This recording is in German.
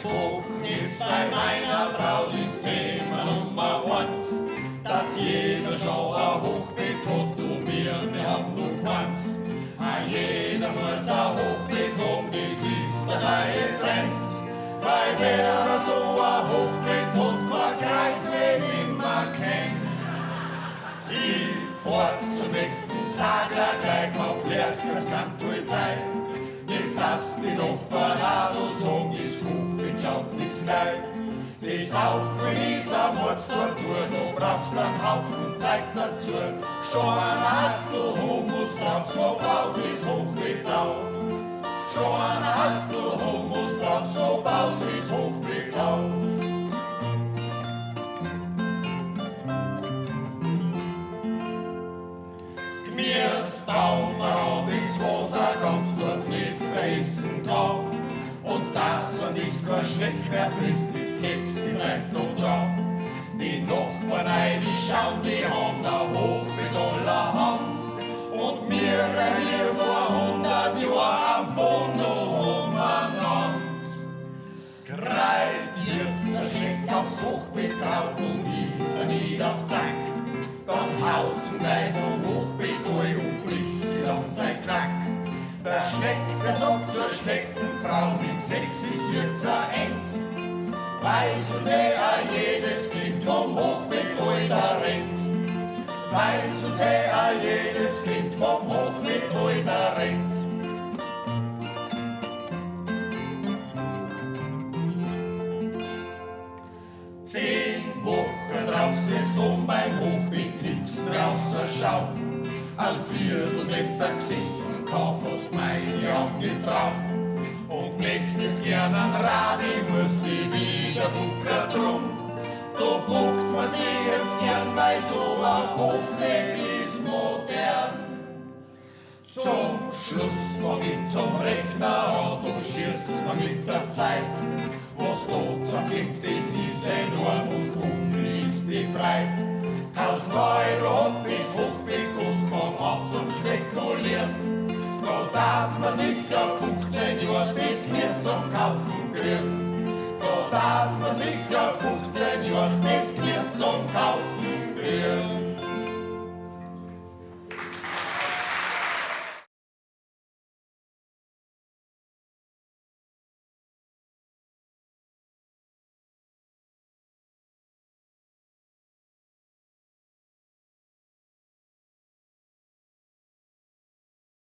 Kochen ist bei meiner Frau das Thema Nummer 1. Dass jeder schon ein Hochbeet hat, du wir haben nur keins. Jeder muss ein Hochbeet haben, das ist der neue Trend. Weil wer so ein Hochbeet hat, kein Kreuzweg immer kennt. Ich fahr zum nächsten Sagler, gleich auf Lerchers kann toll sein. Nicht, dass die Nachbarn auch noch sagen, das Hochbeet schaut nix gleich. Das Haufen ist eine Mordstortur, da brauchst du einen Haufen Zeit dazu. Schon hast du Humus drauf, so baust das Hochbeet auf. Schon hast du Humus drauf, so baust das Hochbeet auf. Gemüsebaum, das Wasser ganz durchfliegt, der essen kann. Und das und ist kein Schreck, wer frisst das Text, die bleibt noch dran. Die Nachbarn, die schauen, die haben ein Hochbeet aller Hand. Und wir rennen hier vor 100 Jahren am Boden noch umeinander. Greit jetzt der Schreck aufs Hochbeet drauf und ist er nicht auf Zack. Dann haut's ihn gleich vom Hochbeet ein und bricht sie dann sein Knack. Der Schneck, der sagt zur Schneckenfrau, mit Sex ist jetzt ein End. Weil sonst jedes Kind vom Hochbeet da rennt. Weil sonst jedes Kind vom Hochbeet da rennt. Zehn Wochen drauf wirst beim Hochbeet nix mehr außerschauen. Ein Viertelmeter gesessen, kauf fast meine angetragen. Und legst jetzt gern an Rad, ich muss die wieder buckern drum. Da buckt man sich jetzt gern, weil so ein Hochbeet ist modern. Zum Schluss fang ich zum Rechner an, da schießt's man mit der Zeit. Was da zerklingt, das ist enorm und ist die Freit. 1000 Euro hat das Hochbeet gekostet, von an zum Spekulieren. Da darf man sicher 15 Jahre das Knirps zum Kaufen kriegen. Da darf man sicher 15 Jahre das Knirps zum Kaufen kriegen.